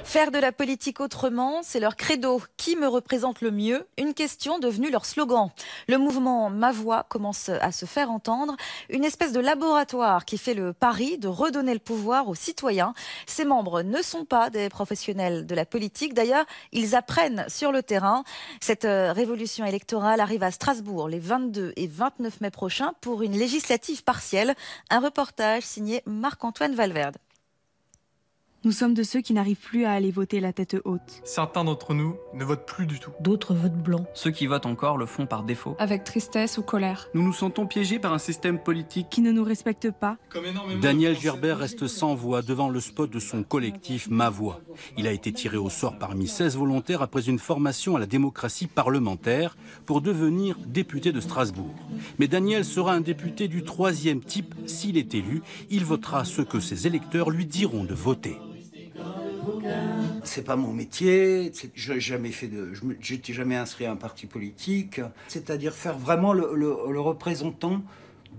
Faire de la politique autrement, c'est leur credo. Qui me représente le mieux? Une question devenue leur slogan. Le mouvement Ma Voix commence à se faire entendre. Une espèce de laboratoire qui fait le pari de redonner le pouvoir aux citoyens. Ses membres ne sont pas des professionnels de la politique. D'ailleurs, ils apprennent sur le terrain. Cette révolution électorale arrive à Strasbourg les 22 et 29 mai prochains pour une législative partielle. Un reportage signé Marc-Antoine Valverde. Nous sommes de ceux qui n'arrivent plus à aller voter la tête haute. Certains d'entre nous ne votent plus du tout. D'autres votent blanc. Ceux qui votent encore le font par défaut. Avec tristesse ou colère. Nous nous sentons piégés par un système politique qui ne nous respecte pas. Daniel Gerbert reste sans voix devant le spot de son collectif Ma Voix. Il a été tiré au sort parmi 16 volontaires après une formation à la démocratie parlementaire pour devenir député de Strasbourg. Mais Daniel sera un député du troisième type. S'il est élu, il votera ce que ses électeurs lui diront de voter. C'est pas mon métier, j'étais jamais inscrit à un parti politique. C'est-à-dire faire vraiment le représentant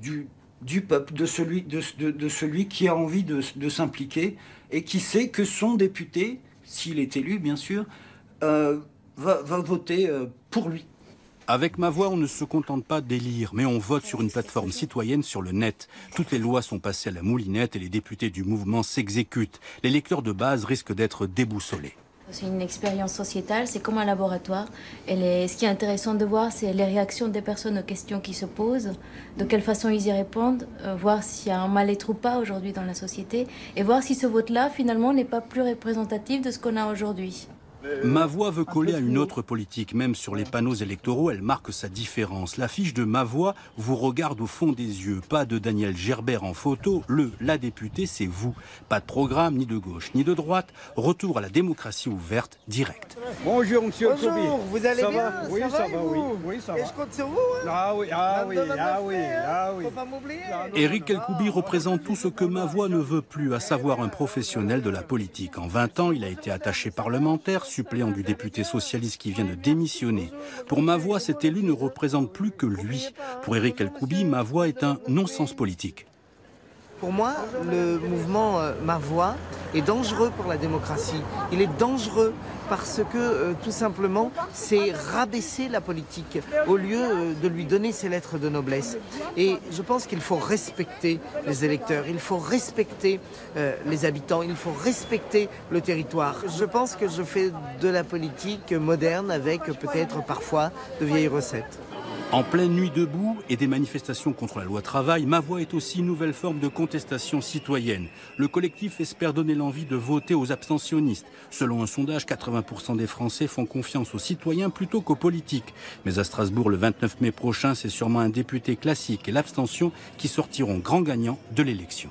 du peuple, de celui qui a envie de s'impliquer et qui sait que son député, s'il est élu bien sûr, va voter pour lui. Avec Ma Voix, on ne se contente pas d'élire, mais on vote sur une plateforme citoyenne sur le net. Toutes les lois sont passées à la moulinette et les députés du mouvement s'exécutent. Les lecteurs de base risquent d'être déboussolés. C'est une expérience sociétale, c'est comme un laboratoire. Ce qui est intéressant de voir, c'est les réactions des personnes aux questions qui se posent, de quelle façon ils y répondent, voir s'il y a un mal-être ou pas aujourd'hui dans la société, et voir si ce vote-là, finalement, n'est pas plus représentatif de ce qu'on a aujourd'hui. Ma Voix veut coller à une autre politique. Même sur les panneaux électoraux, elle marque sa différence. L'affiche de Ma Voix vous regarde au fond des yeux. Pas de Daniel Gerbert en photo. La députée, c'est vous. Pas de programme, ni de gauche, ni de droite. Retour à la démocratie ouverte, directe. Bonjour, monsieur Koubi. Bonjour, vous allez bien? Oui, ça va, oui, ça va. Et je compte sur vous, hein? Ah oui. Faut pas m'oublier. Éric Elkoubi représente tout ce que Ma Voix ne veut plus, à savoir un professionnel de la politique. En 20 ans, il a été attaché parlementaire, suppléant du député socialiste qui vient de démissionner. Pour Ma Voix, cet élu ne représente plus que lui. Pour Éric Elkoubi, Ma Voix est un non-sens politique. Pour moi, le mouvement Ma Voix est dangereux pour la démocratie. Il est dangereux parce que, tout simplement, c'est rabaisser la politique au lieu de lui donner ses lettres de noblesse. Et je pense qu'il faut respecter les électeurs, il faut respecter les habitants, il faut respecter le territoire. Je pense que je fais de la politique moderne avec peut-être parfois de vieilles recettes. En pleine nuit debout et des manifestations contre la loi travail, Ma Voix est aussi une nouvelle forme de contestation citoyenne. Le collectif espère donner l'envie de voter aux abstentionnistes. Selon un sondage, 80% des Français font confiance aux citoyens plutôt qu'aux politiques. Mais à Strasbourg, le 29 mai prochain, c'est sûrement un député classique et l'abstention qui sortiront grand gagnants de l'élection.